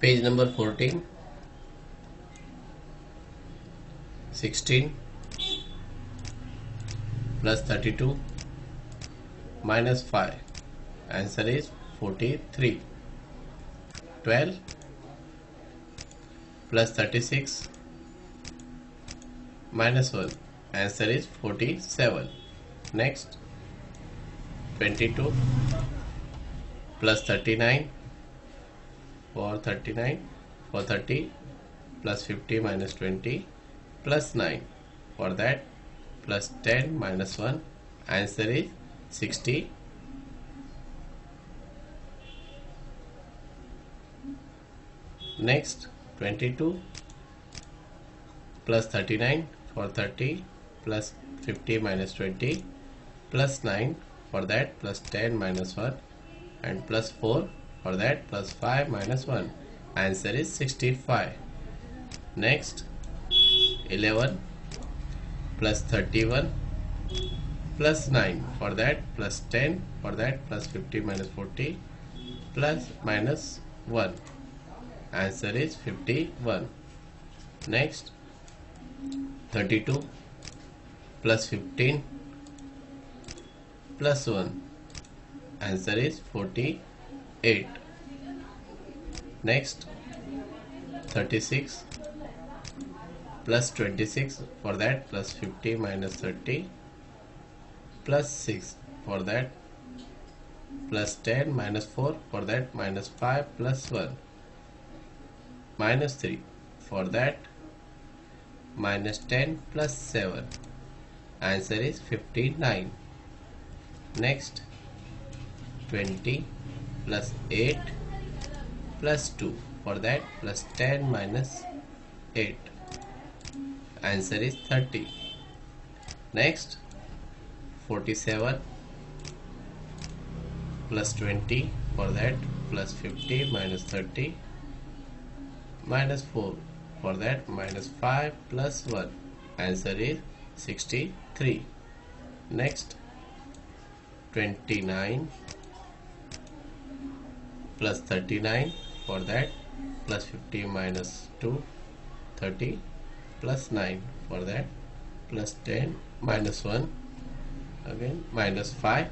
Page number 14. 16 plus 32 minus 5. Answer is 43. 12 plus 36 minus 1. Answer is 47. Next, 22 plus 39 for 30 plus 50 minus 20 plus 9 for that plus 10 minus 1. Answer is 60. Next, 22 plus 39 for 30 plus 50 minus 20 plus 9 for that plus 10 minus 1 and plus 4 for that plus 5 minus 1. Answer is 65. Next, 11 plus 31 plus 9 for that plus 10 for that plus 50 minus 40 plus minus 1. Answer is 51. Next, 32 plus 15 plus 1. Answer is 48. Next, 36 plus 26 for that plus 50 minus 30 plus 6 for that plus 10 minus 4 for that minus 5 plus 1 minus 3 for that minus 10 plus 7. Answer is 59. Next, 20 plus 8 plus 2 for that plus 10 minus 8. Answer is 30. Next, 47 plus 20 for that plus 50 minus 30 minus 4 for that minus 5 plus 1. Answer is 63. Next, 29 plus 39 for that plus 50 minus 2 30 plus 9 for that plus 10 minus 1 again minus 5.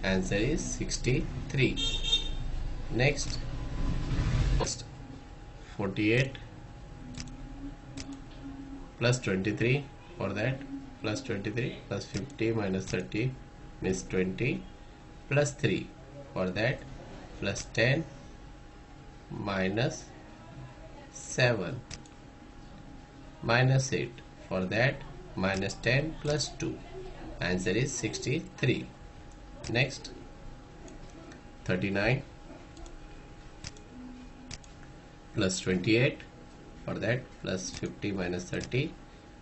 Answer is 63. Next, 48 plus 23 for that plus 23 plus 50 minus 30 means 20 plus 3 for that plus 10 minus 7 minus 8 for that minus 10 plus 2. Answer is 63. Next, 39 plus 28 for that plus 50 minus 30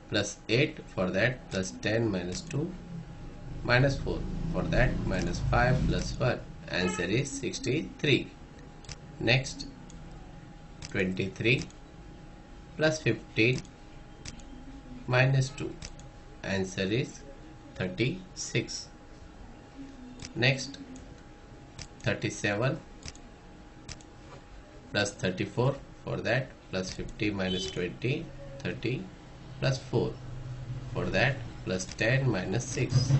plus 8 for that plus 10 minus 2 minus 4 for that minus 5 plus 1. Answer is 63. Next, 23 plus 15 minus 2. Answer is 36. Next, 37 plus 34 for that plus 50 minus 20 30 plus 4 for that plus 10 minus 6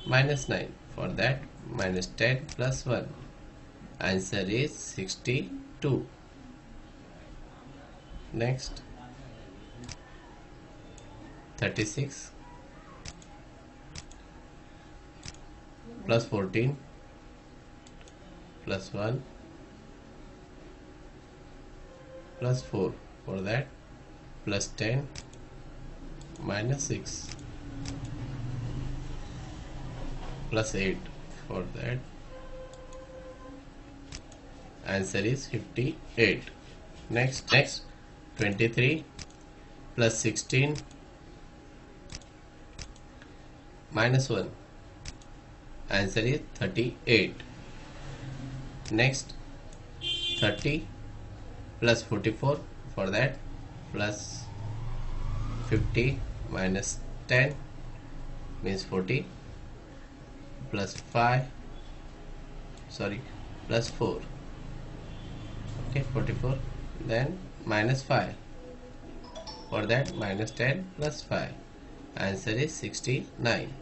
minus 9 for that minus 10 plus 1. Answer is 62. Next, 36 plus 14 plus 1 plus 4 for that plus 10 minus 6 plus 8 for that. Answer is 58. Next, 23 plus 16 minus 1. Answer is 38. Next, 30 plus 44 for that plus 50 minus 10 means 40 plus 5 plus 4 okay, 44, then minus 5, for that minus 10 plus 5, answer is 69.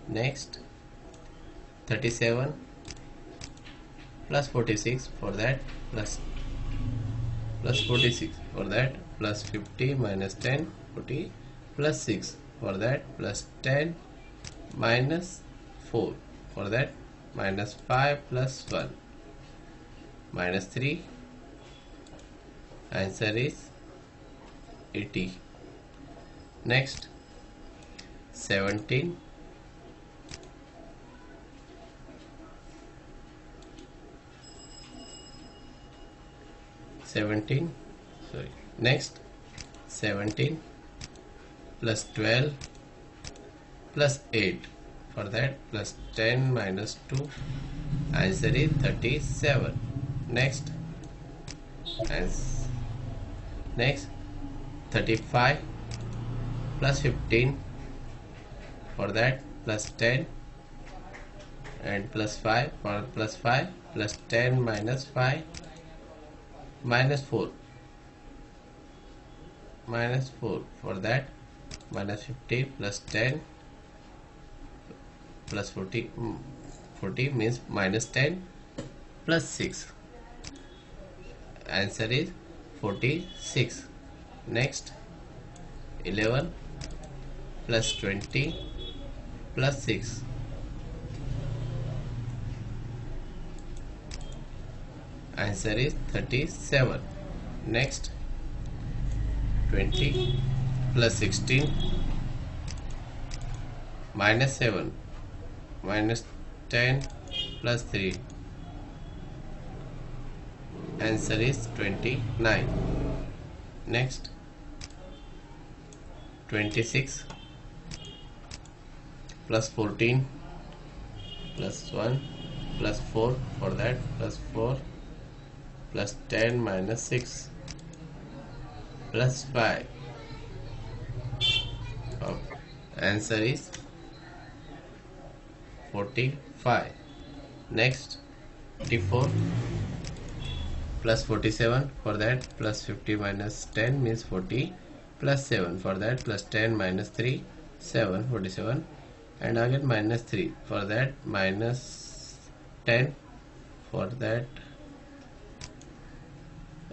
Next 37 plus 46, for that plus 46, for that plus 50 minus 10, 40 plus 6, for that plus 10 minus 4, for that minus 5 plus 1 minus 3, answer is 80. Next 17 next 17 plus 12 plus 8, for that plus 10 minus 2, answer is 37. Next next 35 plus 15, for that plus 10 and plus 5, for plus 5 plus 10 minus 5 minus 4, for that minus 50 plus 10 plus 40, 40 means minus 10 plus 6, answer is 46. Next 11 plus 20 plus 6, answer is 37. Next 20 plus 16 minus 7 minus 10 plus 3, answer is 29. Next 26 plus 14 plus 1 plus 4, for that plus 4 plus 10 minus 6 plus 5, answer is 45. Next 54 plus 47, for that plus 50 minus 10 means 40 plus 7, for that plus 10 minus 3, 7, 47, and again minus 3, for that minus 10, for that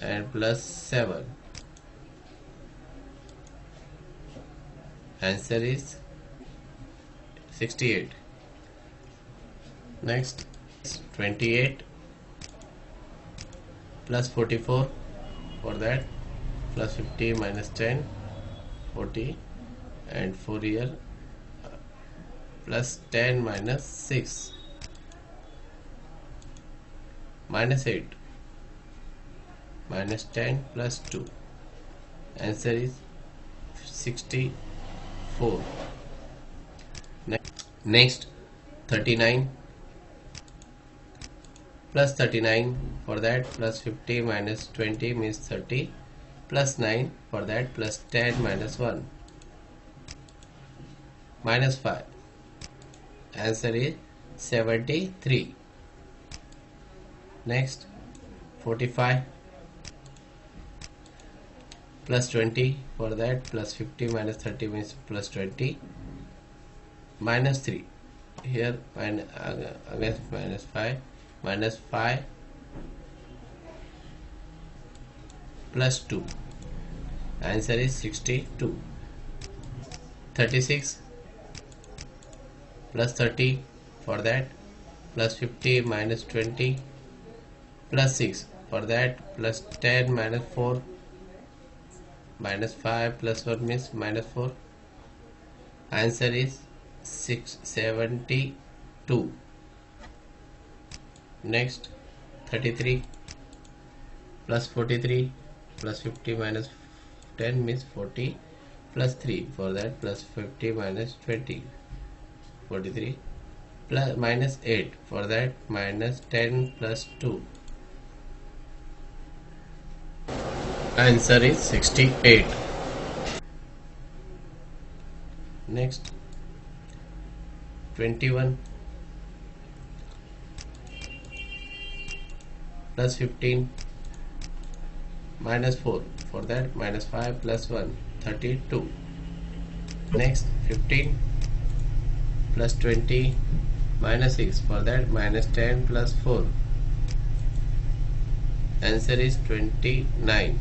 and plus 7, answer is 68. Next 28 plus 44, for that plus 50 minus 10, 40, and 4 here plus 10 minus 6 minus 8 minus 10 plus 2, answer is 64. Next 39 plus 39, for that plus 50 minus 20 means 30 plus 9, for that plus 10 minus 1 minus 5, answer is 73. Next 45 plus 20, for that plus 50 minus 30 means plus 20 minus 3, here against minus 5 minus 5 plus 2, answer is 62. 36 plus 30, for that plus 50 minus 20 plus 6, for that plus 10 minus 4 minus 5 plus 1 means minus 4, answer is 672. Next 33 plus 43 plus 50 minus 10 means 40 plus 3, for that plus 50 minus 20, 43 plus minus 8, for that minus 10 plus 2, answer is 68. Next 21 plus 15, minus 4, for that minus 5 plus 1, 32. Next 15 plus 20 minus 6, for that minus 10 plus 4. Answer is 29.